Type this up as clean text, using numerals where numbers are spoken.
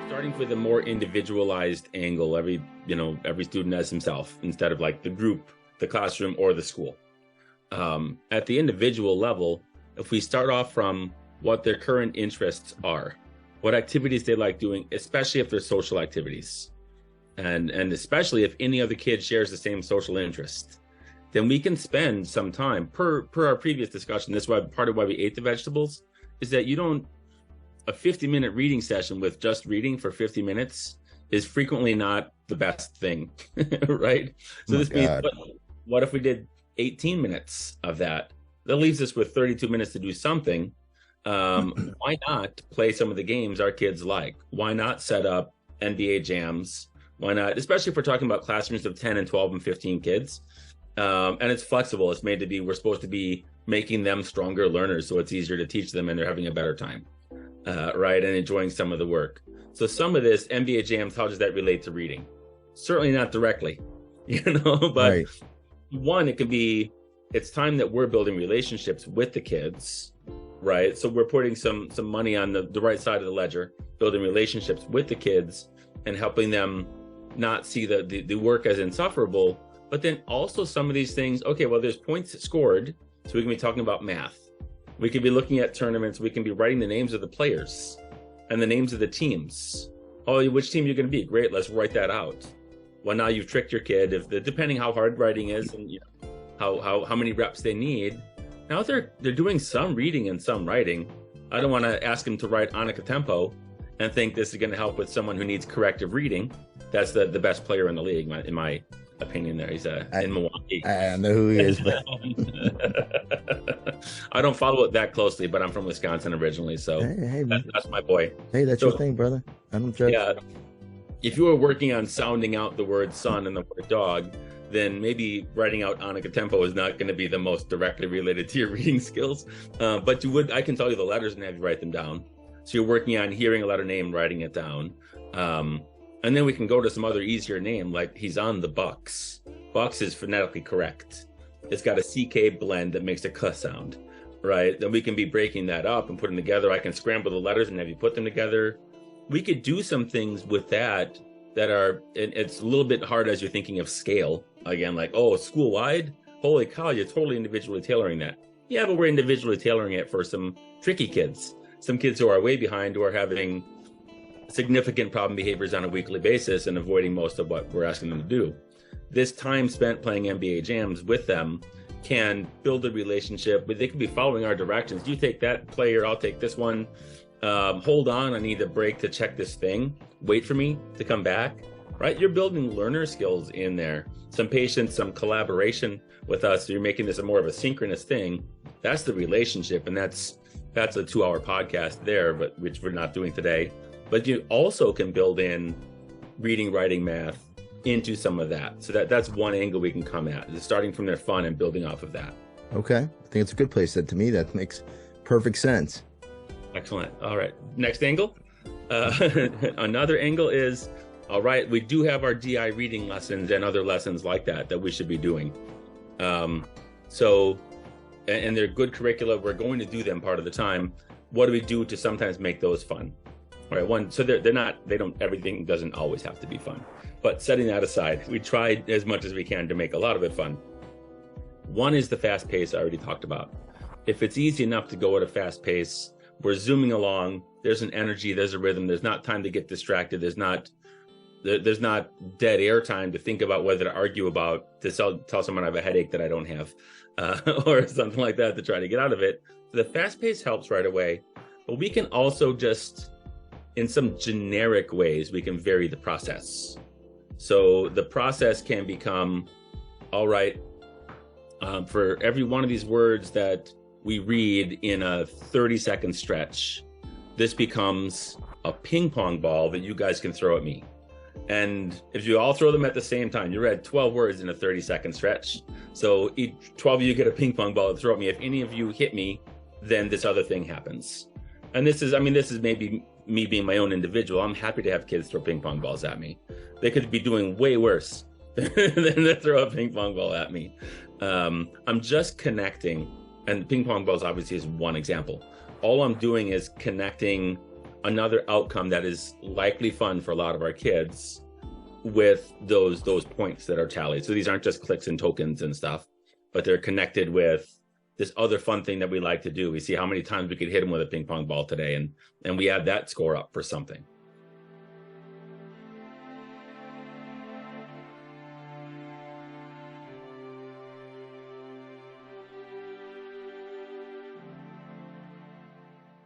Starting with a more individualized angle, every student as himself, instead of like the group, the classroom, or the school. At the individual level, if we start off from what their current interests are, what activities they like doing, especially if they're social activities, and especially if any other kid shares the same social interest, then we can spend some time, per our previous discussion. This is why part of why we ate the vegetables, is that a 50-minute reading session with just reading for 50 minutes is frequently not the best thing, right? So this means, what if we did 18 minutes of that? That leaves us with 32 minutes to do something. Why not play some of the games our kids like? Why not set up NBA jams? Why not, especially if we're talking about classrooms of 10 and 12 and 15 kids. And it's flexible. It's made to be, we're supposed to be making them stronger learners, so it's easier to teach them and they're having a better time, right? And enjoying some of the work. So some of this NBA jams, how does that relate to reading? Certainly not directly, but right. One, it could be, it's time that we're building relationships with the kids, right? So we're putting some money on the right side of the ledger, building relationships with the kids and helping them not see the work as insufferable, but then also some of these things, okay, well, there's points scored, so we can be talking about math. We could be looking at tournaments. We can be writing the names of the players and the names of the teams. Oh, which team you're going to be? Great, let's write that out. Well, now you've tricked your kid, depending how hard writing is and how many reps they need. Now they're doing some reading and some writing. I don't want to ask them to write Annika Tempo and think this is going to help with someone who needs corrective reading. That's the best player in the league, in my opinion. There, he's in Milwaukee. I know who he is, but I don't follow it that closely. But I'm from Wisconsin originally, so hey, that's my boy. Hey, that's your thing, brother. I don't judge. Yeah, if you were working on sounding out the word son and the word dog, then maybe writing out Annika Tempo is not going to be the most directly related to your reading skills. But I can tell you the letters and have you write them down. So you're working on hearing a letter name, writing it down. And then we can go to some other easier name, like he's on the Bucks. Bucks is phonetically correct. It's got a CK blend that makes a K sound, right? Then we can be breaking that up and putting together. I can scramble the letters and have you put them together. We could do some things with that are, it's a little bit hard as you're thinking of scale. Again, like, oh, school-wide? Holy cow, you're totally individually tailoring that. Yeah, but we're individually tailoring it for some tricky kids. Some kids who are way behind, who are having significant problem behaviors on a weekly basis and avoiding most of what we're asking them to do. This time spent playing NBA jams with them can build a relationship, but they can be following our directions. You take that player, I'll take this one. Hold on, I need a break to check this thing. Wait for me to come back, right? You're building learner skills in there. Some patience, some collaboration with us. So you're making this more of a synchronous thing. That's the relationship, and that's a 2-hour podcast there, but which we're not doing today. But you also can build in reading, writing, math into some of that. So that's one angle we can come at, is starting from their fun and building off of that. Okay. I think it's a good place. That, to me, that makes perfect sense. Excellent. All right. Next angle. Another angle is, all right, we do have our DI reading lessons and other lessons like that we should be doing. So, and they're good curricula. We're going to do them part of the time. What do we do to sometimes make those fun? All right, one, so everything doesn't always have to be fun. But setting that aside, we try as much as we can to make a lot of it fun. One is the fast pace I already talked about. If it's easy enough to go at a fast pace, we're zooming along, there's an energy, there's a rhythm, there's not time to get distracted, there's not dead air time to think about whether to argue about, to tell someone I have a headache that I don't have, or something like that to try to get out of it. So the fast pace helps right away, but we can also just, in some generic ways, we can vary the process. So the process can become, all right, for every one of these words that we read in a 30-second stretch, this becomes a ping pong ball that you guys can throw at me. And if you all throw them at the same time, you read 12 words in a 30-second stretch. So each 12 of you get a ping pong ball to throw at me. If any of you hit me, then this other thing happens. And this is maybe me being my own individual. I'm happy to have kids throw ping pong balls at me. They could be doing way worse than to throw a ping pong ball at me. I'm just connecting, and ping pong balls obviously is one example. All I'm doing is connecting another outcome that is likely fun for a lot of our kids with those points that are tallied. So these aren't just clicks and tokens and stuff, but they're connected with this other fun thing that we like to do. We see how many times we could hit them with a ping pong ball today, and we add that score up for something.